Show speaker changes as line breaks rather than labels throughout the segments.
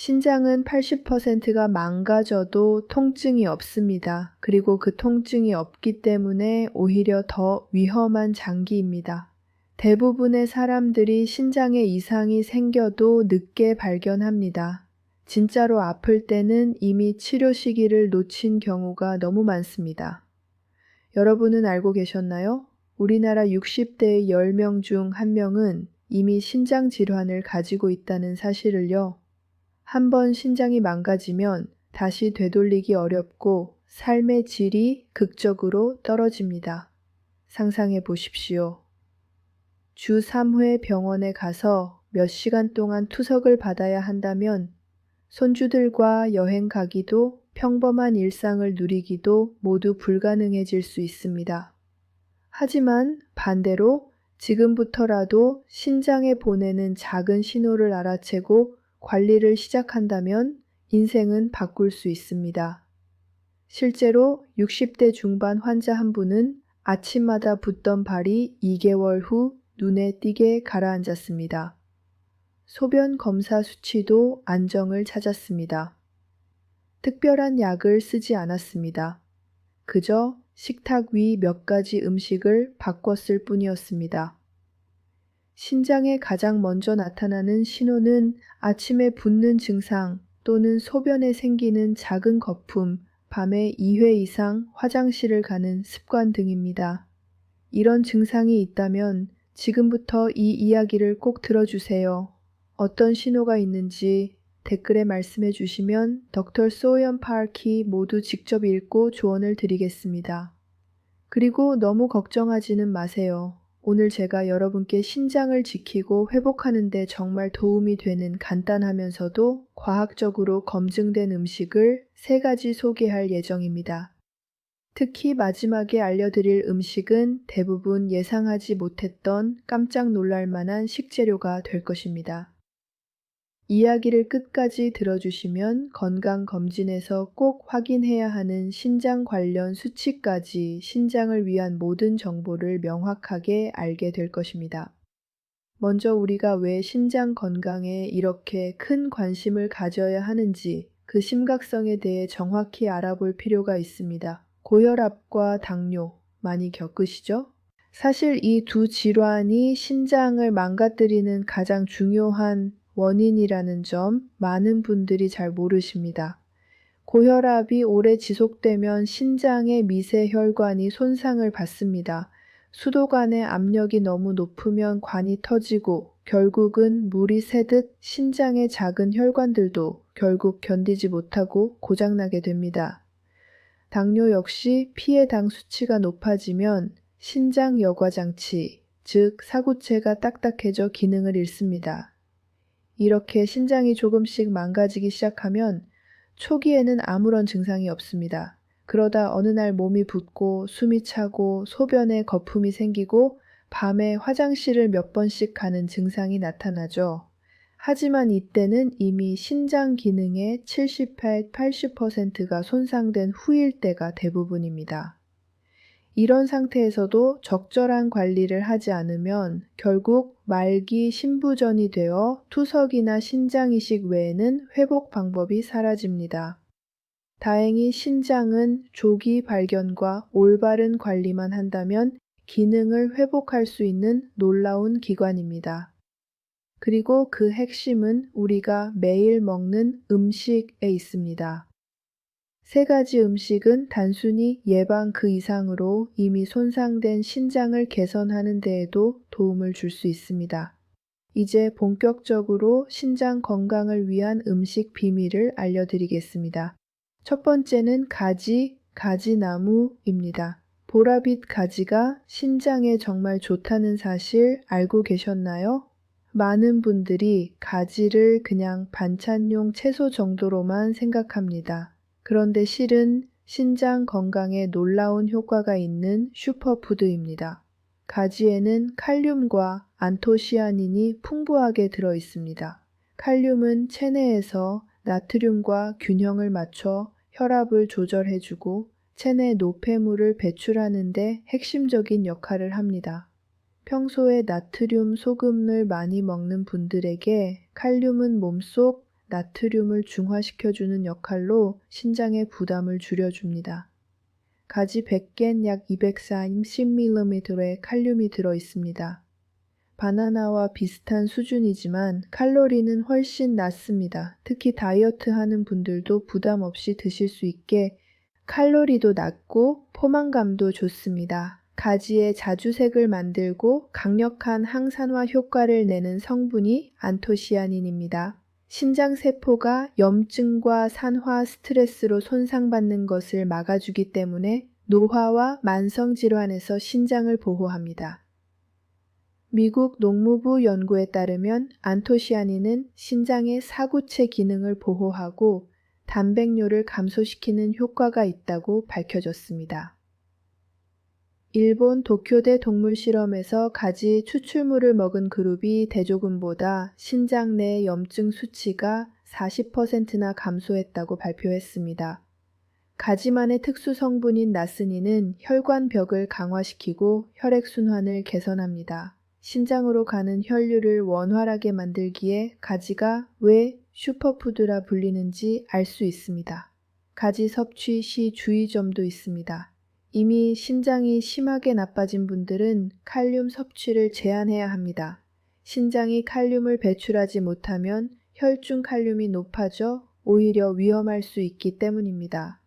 신장은 80%가 망가져도 통증이 없습니다. 그리고 그 통증이 없기 때문에 오히려 더 위험한 장기입니다. 대부분의 사람들이 신장에 이상이 생겨도 늦게 발견합니다. 진짜로 아플 때는 이미 치료 시기를 놓친 경우가 너무 많습니다. 여러분은 알고 계셨나요? 우리나라 60대의 10명 중 1명은 이미 신장 질환을 가지고 있다는 사실을요. 한번 신장이 망가지면 다시 되돌리기 어렵고 삶의 질이 극적으로 떨어집니다. 상상해 보십시오. 주 3회 병원에 가서 몇 시간 동안 투석을 받아야 한다면 손주들과 여행 가기도 평범한 일상을 누리기도 모두 불가능해질 수 있습니다. 하지만 반대로 지금부터라도 신장에 보내는 작은 신호를 알아채고 관리를 시작한다면 인생은 바꿀 수 있습니다. 실제로 60대 중반 환자 한 분은 아침마다 붓던 발이 2개월 후 눈에 띄게 가라앉았습니다. 소변 검사 수치도 안정을 찾았습니다. 특별한 약을 쓰지 않았습니다. 그저 식탁 위 몇 가지 음식을 바꿨을 뿐이었습니다. 신장에 가장 먼저 나타나는 신호는 아침에 붓는 증상 또는 소변에 생기는 작은 거품, 밤에 2회 이상 화장실을 가는 습관 등입니다. 이런 증상이 있다면 지금부터 이 이야기를 꼭 들어주세요. 어떤 신호가 있는지 댓글에 말씀해 주시면 닥터 소연 파키 모두 직접 읽고 조언을 드리겠습니다. 그리고 너무 걱정하지는 마세요. 오늘 제가 여러분께 신장을 지키고 회복하는 데 정말 도움이 되는 간단하면서도 과학적으로 검증된 음식을 3가지 소개할 예정입니다. 특히 마지막에 알려드릴 음식은 대부분 예상하지 못했던 깜짝 놀랄 만한 식재료가 될 것입니다. 이야기를 끝까지 들어주시면 건강검진에서 꼭 확인해야 하는 신장 관련 수치까지 신장을 위한 모든 정보를 명확하게 알게 될 것입니다. 먼저 우리가 왜 신장 건강에 이렇게 큰 관심을 가져야 하는지 그 심각성에 대해 정확히 알아볼 필요가 있습니다. 고혈압과 당뇨 많이 겪으시죠? 사실 이 두 질환이 신장을 망가뜨리는 가장 중요한 원인이라는 점 많은 분들이 잘 모르십니다. 고혈압이 오래 지속되면 신장의 미세혈관이 손상을 받습니다. 수도관의 압력이 너무 높으면 관이 터지고 결국은 물이 새듯 신장의 작은 혈관들도 결국 견디지 못하고 고장나게 됩니다. 당뇨 역시 피의 당 수치가 높아지면 신장 여과장치, 즉 사구체가 딱딱해져 기능을 잃습니다. 이렇게 신장이 조금씩 망가지기 시작하면 초기에는 아무런 증상이 없습니다. 그러다 어느 날 몸이 붓고 숨이 차고 소변에 거품이 생기고 밤에 화장실을 몇 번씩 가는 증상이 나타나죠. 하지만 이때는 이미 신장 기능의 78-80%가 손상된 후일 때가 대부분입니다. 이런 상태에서도 적절한 관리를 하지 않으면 결국 말기 신부전이 되어 투석이나 신장이식 외에는 회복 방법이 사라집니다. 다행히 신장은 조기 발견과 올바른 관리만 한다면 기능을 회복할 수 있는 놀라운 기관입니다. 그리고 그 핵심은 우리가 매일 먹는 음식에 있습니다. 3가지 음식은 단순히 예방 그 이상으로 이미 손상된 신장을 개선하는 데에도 도움을 줄 수 있습니다. 이제 본격적으로 신장 건강을 위한 음식 비밀을 알려드리겠습니다. 첫 번째는 가지나무입니다. 보라빛 가지가 신장에 정말 좋다는 사실 알고 계셨나요? 많은 분들이 가지를 그냥 반찬용 채소 정도로만 생각합니다. 그런데 실은 신장 건강에 놀라운 효과가 있는 슈퍼푸드입니다. 가지에는 칼륨과 안토시아닌이 풍부하게 들어 있습니다. 칼륨은 체내에서 나트륨과 균형을 맞춰 혈압을 조절해주고 체내 노폐물을 배출하는 데 핵심적인 역할을 합니다. 평소에 나트륨 소금을 많이 먹는 분들에게 칼륨은 몸속 나트륨을 중화시켜주는 역할로 신장의 부담을 줄여줍니다. 가지 100개엔 약 240mg의 칼륨이 들어 있습니다. 바나나와 비슷한 수준이지만 칼로리는 훨씬 낮습니다. 특히 다이어트 하는 분들도 부담 없이 드실 수 있게 칼로리도 낮고 포만감도 좋습니다. 가지의 자주색을 만들고 강력한 항산화 효과를 내는 성분이 안토시아닌입니다. 신장세포가 염증과 산화 스트레스로 손상받는 것을 막아주기 때문에 노화와 만성질환에서 신장을 보호합니다. 미국 농무부 연구에 따르면 안토시아닌은 신장의 사구체 기능을 보호하고 단백뇨를 감소시키는 효과가 있다고 밝혀졌습니다. 일본 도쿄대 동물실험에서 가지 추출물을 먹은 그룹이 대조군보다 신장 내 염증 수치가 40%나 감소했다고 발표했습니다. 가지만의 특수 성분인 나스닌은 혈관벽을 강화시키고 혈액순환을 개선합니다. 신장으로 가는 혈류를 원활하게 만들기에 가지가 왜 슈퍼푸드라 불리는지 알 수 있습니다. 가지 섭취 시 주의점도 있습니다. 이미 신장이 심하게 나빠진 분들은 칼륨 섭취를 제한해야 합니다. 신장이 칼륨을 배출하지 못하면 혈중 칼륨이 높아져 오히려 위험할 수 있기 때문입니다.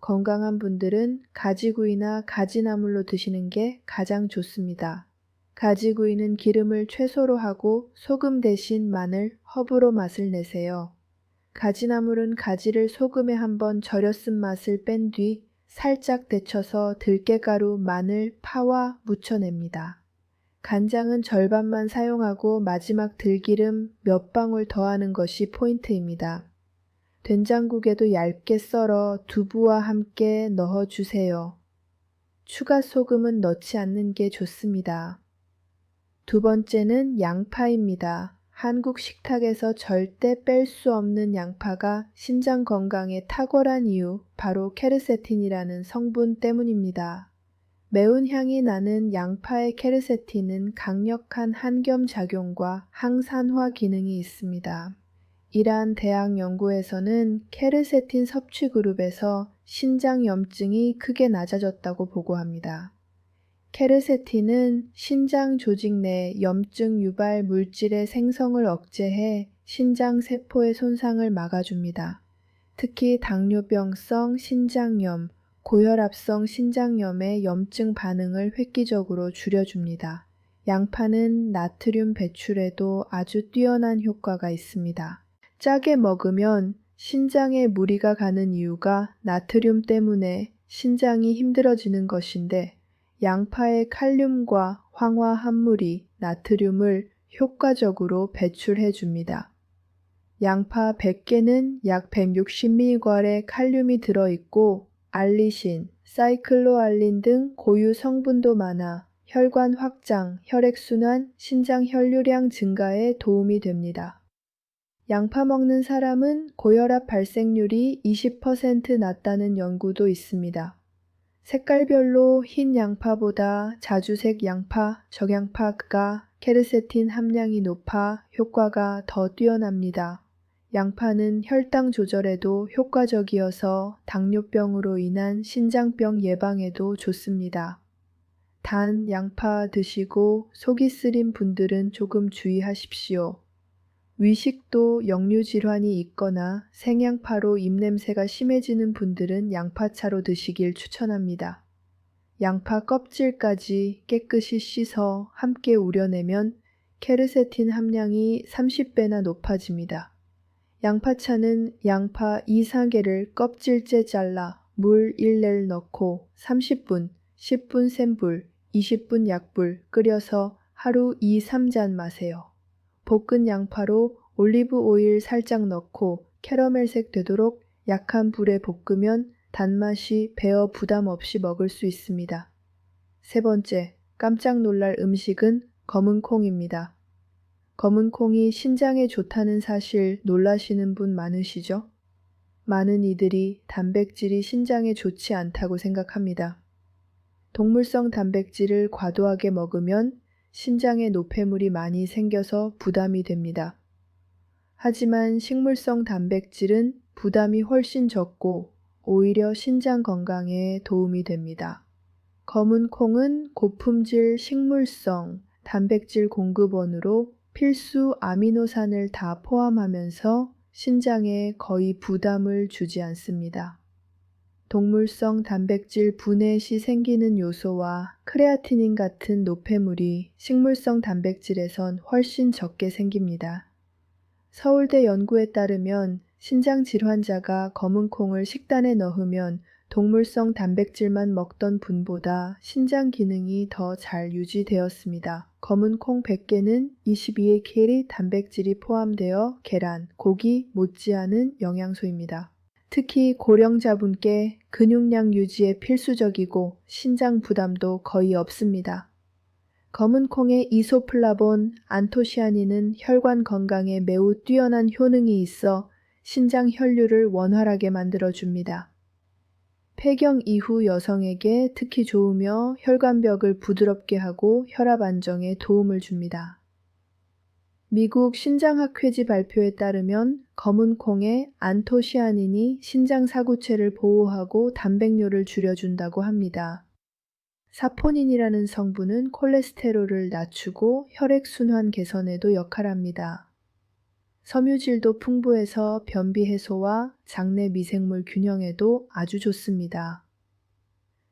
건강한 분들은 가지구이나 가지나물로 드시는 게 가장 좋습니다. 가지구이는 기름을 최소로 하고 소금 대신 마늘, 허브로 맛을 내세요. 가지나물은 가지를 소금에 한번 절여 쓴 맛을 뺀 뒤 살짝 데쳐서 들깨가루, 마늘, 파와 무쳐냅니다. 간장은 절반만 사용하고 마지막 들기름 몇 방울 더하는 것이 포인트입니다. 된장국에도 얇게 썰어 두부와 함께 넣어주세요. 추가 소금은 넣지 않는 게 좋습니다. 두 번째는 양파입니다. 한국 식탁에서 절대 뺄 수 없는 양파가 신장 건강에 탁월한 이유 바로 케르세틴이라는 성분 때문입니다. 매운 향이 나는 양파의 케르세틴은 강력한 항염 작용과 항산화 기능이 있습니다. 이란 대학 연구에서는 케르세틴 섭취 그룹에서 신장 염증이 크게 낮아졌다고 보고합니다. 케르세틴은 신장 조직 내 염증 유발 물질의 생성을 억제해 신장 세포의 손상을 막아줍니다. 특히 당뇨병성 신장염, 고혈압성 신장염의 염증 반응을 획기적으로 줄여줍니다. 양파는 나트륨 배출에도 아주 뛰어난 효과가 있습니다. 짜게 먹으면 신장에 무리가 가는 이유가 나트륨 때문에 신장이 힘들어지는 것인데 양파의 칼륨과 황화 합물이 나트륨을 효과적으로 배출해 줍니다. 양파 100개는 약 160mg의 칼륨이 들어있고 알리신, 사이클로알린 등 고유 성분도 많아 혈관 확장, 혈액순환, 신장 혈류량 증가에 도움이 됩니다. 양파 먹는 사람은 고혈압 발생률이 20% 낮다는 연구도 있습니다. 색깔별로 흰 양파보다 자주색 양파, 적양파가 케르세틴 함량이 높아 효과가 더 뛰어납니다. 양파는 혈당 조절에도 효과적이어서 당뇨병으로 인한 신장병 예방에도 좋습니다. 단 양파 드시고 속이 쓰린 분들은 조금 주의하십시오. 위식도 역류질환이 있거나 생양파로 입냄새가 심해지는 분들은 양파차로 드시길 추천합니다. 양파 껍질까지 깨끗이 씻어 함께 우려내면 케르세틴 함량이 30배나 높아집니다. 양파차는 양파 2~4개를 껍질째 잘라 물 1레를 넣고 30분, 10분 센 불, 20분 약불 끓여서 하루 2~3잔 마세요. 볶은 양파로 올리브 오일 살짝 넣고 캐러멜색 되도록 약한 불에 볶으면 단맛이 배어 부담 없이 먹을 수 있습니다. 세 번째, 깜짝 놀랄 음식은 검은 콩입니다. 검은 콩이 신장에 좋다는 사실 놀라시는 분 많으시죠? 많은 이들이 단백질이 신장에 좋지 않다고 생각합니다. 동물성 단백질을 과도하게 먹으면 신장에 노폐물이 많이 생겨서 부담이 됩니다. 하지만 식물성 단백질은 부담이 훨씬 적고 오히려 신장 건강에 도움이 됩니다. 검은 콩은 고품질 식물성 단백질 공급원으로 필수 아미노산을 다 포함하면서 신장에 거의 부담을 주지 않습니다. 동물성 단백질 분해 시 생기는 요소와 크레아티닌 같은 노폐물이 식물성 단백질에선 훨씬 적게 생깁니다. 서울대 연구에 따르면 신장 질환자가 검은 콩을 식단에 넣으면 동물성 단백질만 먹던 분보다 신장 기능이 더 잘 유지되었습니다. 검은 콩 100개는 22kcal 단백질이 포함되어 계란, 고기 못지않은 영양소입니다. 특히 고령자분께 근육량 유지에 필수적이고 신장 부담도 거의 없습니다. 검은 콩의 이소플라본, 안토시아닌은 혈관 건강에 매우 뛰어난 효능이 있어 신장 혈류를 원활하게 만들어줍니다. 폐경 이후 여성에게 특히 좋으며 혈관벽을 부드럽게 하고 혈압 안정에 도움을 줍니다. 미국 신장학회지 발표에 따르면 검은 콩의 안토시아닌이 신장 사구체를 보호하고 단백뇨를 줄여준다고 합니다. 사포닌이라는 성분은 콜레스테롤을 낮추고 혈액순환 개선에도 역할합니다. 섬유질도 풍부해서 변비 해소와 장내 미생물 균형에도 아주 좋습니다.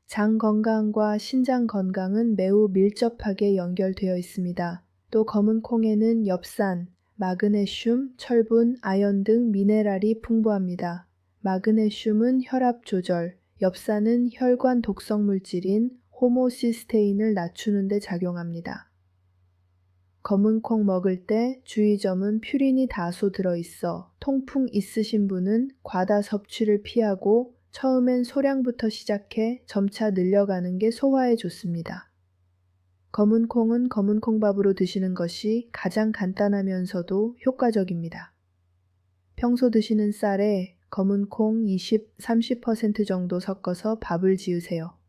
장 건강과 신장 건강은 매우 밀접하게 연결되어 있습니다. 또 검은 콩에는 엽산, 마그네슘, 철분, 아연 등 미네랄이 풍부합니다. 마그네슘은 혈압 조절, 엽산은 혈관 독성 물질인 호모시스테인을 낮추는 데 작용합니다. 검은 콩 먹을 때 주의점은 퓨린이 다소 들어있어 통풍 있으신 분은 과다 섭취를 피하고 처음엔 소량부터 시작해 점차 늘려가는 게 소화에 좋습니다. 검은 콩은 검은 콩밥으로 드시는 것이 가장 간단하면서도 효과적입니다. 평소 드시는 쌀에 검은 콩 20-30% 정도 섞어서 밥을 지으세요.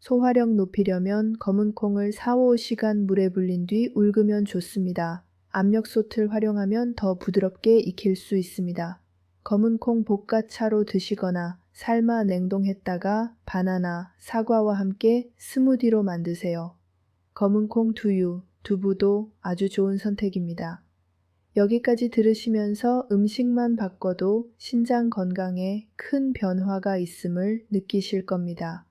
소화력 높이려면 검은 콩을 4-5시간 물에 불린 뒤 울그면 좋습니다. 압력솥을 활용하면 더 부드럽게 익힐 수 있습니다. 검은 콩 볶아차로 드시거나 삶아 냉동했다가 바나나, 사과와 함께 스무디로 만드세요. 검은 콩 두유, 두부도 아주 좋은 선택입니다. 여기까지 들으시면서 음식만 바꿔도 신장 건강에 큰 변화가 있음을 느끼실 겁니다.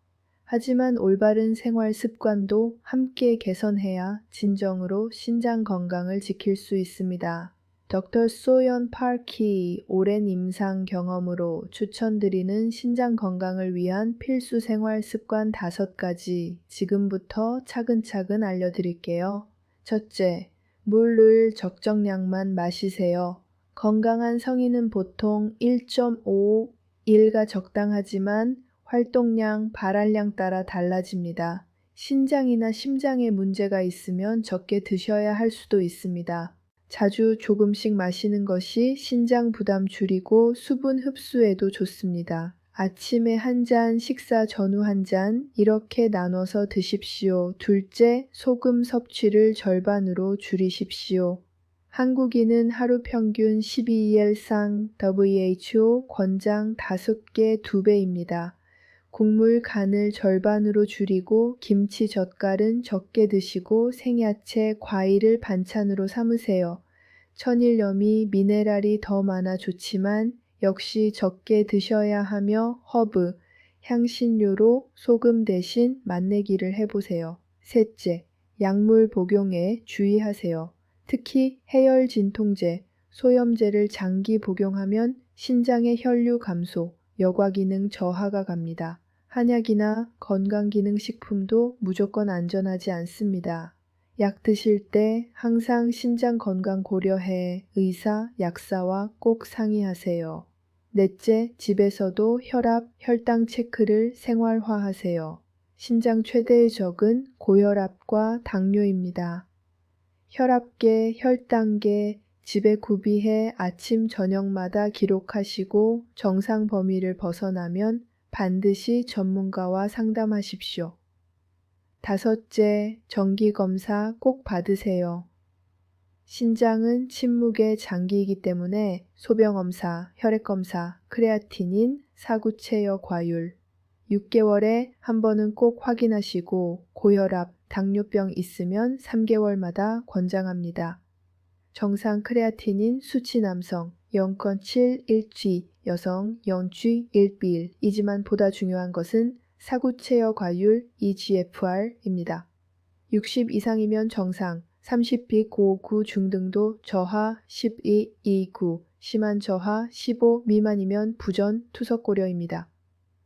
하지만 올바른 생활 습관도 함께 개선해야 진정으로 신장 건강을 지킬 수 있습니다. 덕터 소연 파키 오랜 임상 경험으로 추천드리는 신장 건강을 위한 필수 생활 습관 5가지 지금부터 차근차근 알려드릴게요. 첫째, 물을 적정량만 마시세요. 건강한 성인은 보통 1.5, 1가 적당하지만 활동량, 발할량 따라 달라집니다. 신장이나 심장에 문제가 있으면 적게 드셔야 할 수도 있습니다. 자주 조금씩 마시는 것이 신장 부담 줄이고 수분 흡수에도 좋습니다. 아침에 1잔, 식사 전후 1잔 이렇게 나눠서 드십시오. 둘째, 소금 섭취를 절반으로 줄이십시오. 한국인은 하루 평균 12일상 WHO 권장 5개 2배입니다. 국물 간을 절반으로 줄이고 김치 젓갈은 적게 드시고 생야채, 과일을 반찬으로 삼으세요. 천일염이 미네랄이 더 많아 좋지만 역시 적게 드셔야 하며 허브, 향신료로 소금 대신 맛내기를 해보세요. 셋째, 약물 복용에 주의하세요. 특히 해열 진통제, 소염제를 장기 복용하면 신장의 혈류 감소, 여과 기능 저하가 갑니다. 한약이나 건강기능식품도 무조건 안전하지 않습니다. 약 드실 때 항상 신장 건강 고려해 의사, 약사와 꼭 상의하세요. 넷째, 집에서도 혈압, 혈당 체크를 생활화하세요. 신장 최대의 적은 고혈압과 당뇨입니다. 혈압계, 혈당계, 집에 구비해 아침, 저녁마다 기록하시고 정상 범위를 벗어나면 반드시 전문가와 상담하십시오. 5째, 정기검사 꼭 받으세요. 신장은 침묵의 장기이기 때문에 소변검사, 혈액검사, 크레아틴인, 사구체여 과율, 6개월에 한 번은 꼭 확인하시고 고혈압, 당뇨병 있으면 3개월마다 권장합니다. 정상 크레아틴인 수치 남성 0.7 1G, 여성 0G 1BL이지만 보다 중요한 것은 사구체여 과율 eGFR입니다. 60 이상이면 정상, 30비 고구 중등도 저하 12, 29, 심한 저하 15 미만이면 부전 투석고려입니다.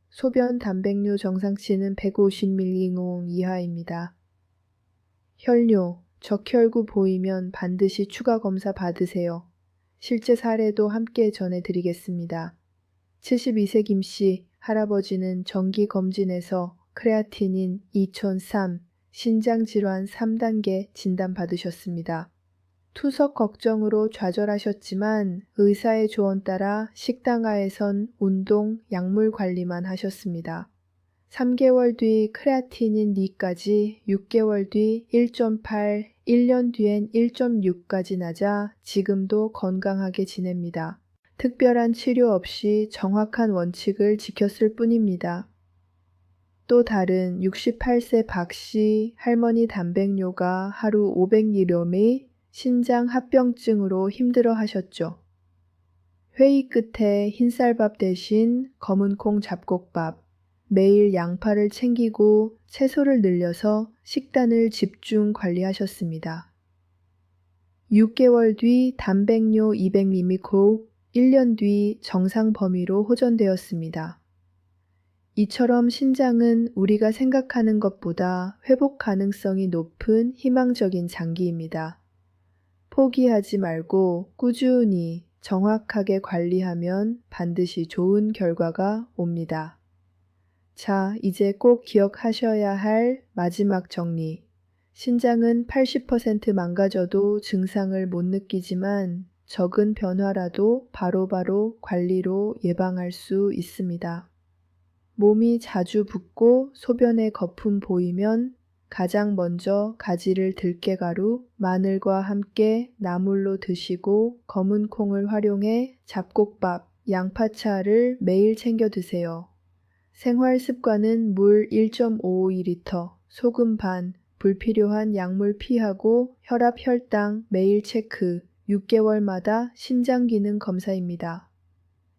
소변 단백뇨 정상치는 150mg 이하입니다. 혈뇨, 적혈구 보이면 반드시 추가 검사 받으세요. 실제 사례도 함께 전해드리겠습니다. 72세 김씨 할아버지는 정기검진에서 크레아틴인 2003, 신장질환 3단계 진단받으셨습니다. 투석 걱정으로 좌절하셨지만 의사의 조언 따라 식당하에선 운동, 약물 관리만 하셨습니다. 3개월 뒤 크레아틴인 D까지, 6개월 뒤 1.8, 1년 뒤엔 1.6까지 낮아 지금도 건강하게 지냅니다. 특별한 치료 없이 정확한 원칙을 지켰을 뿐입니다. 또 다른 68세 박씨 할머니 단백뇨가 하루 500mg의 신장 합병증으로 힘들어 하셨죠. 회의 끝에 흰쌀밥 대신 검은콩 잡곡밥, 매일 양파를 챙기고 채소를 늘려서 식단을 집중 관리하셨습니다. 6개월 뒤 단백뇨 200mg, 1년 뒤 정상 범위로 호전되었습니다. 이처럼 신장은 우리가 생각하는 것보다 회복 가능성이 높은 희망적인 장기입니다. 포기하지 말고 꾸준히 정확하게 관리하면 반드시 좋은 결과가 옵니다. 자, 이제 꼭 기억하셔야 할 마지막 정리. 신장은 80% 망가져도 증상을 못 느끼지만 적은 변화라도 바로바로 관리로 예방할 수 있습니다. 몸이 자주 붓고 소변에 거품 보이면 가장 먼저 가지를 들깨가루, 마늘과 함께 나물로 드시고 검은 콩을 활용해 잡곡밥, 양파차를 매일 챙겨 드세요. 생활 습관은 물 1.5리터, 소금 반, 불필요한 약물 피하고 혈압, 혈당 매일 체크, 6개월마다 신장 기능 검사입니다.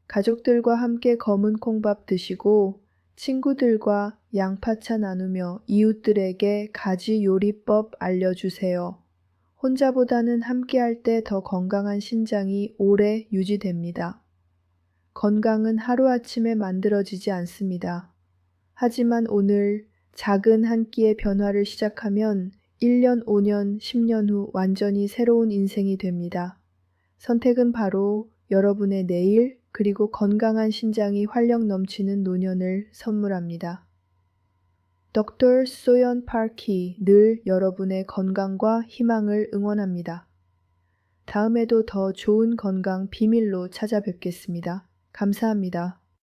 가족들과 함께 검은 콩밥 드시고 친구들과 양파차 나누며 이웃들에게 가지 요리법 알려주세요. 혼자보다는 함께할 때 더 건강한 신장이 오래 유지됩니다. 건강은 하루아침에 만들어지지 않습니다. 하지만 오늘 작은 한 끼의 변화를 시작하면 1년, 5년, 10년 후 완전히 새로운 인생이 됩니다. 선택은 바로 여러분의 내일 그리고 건강한 신장이 활력 넘치는 노년을 선물합니다. Dr. 소연 파키 늘 여러분의 건강과 희망을 응원합니다. 다음에도 더 좋은 건강 비밀로 찾아뵙겠습니다. 감사합니다.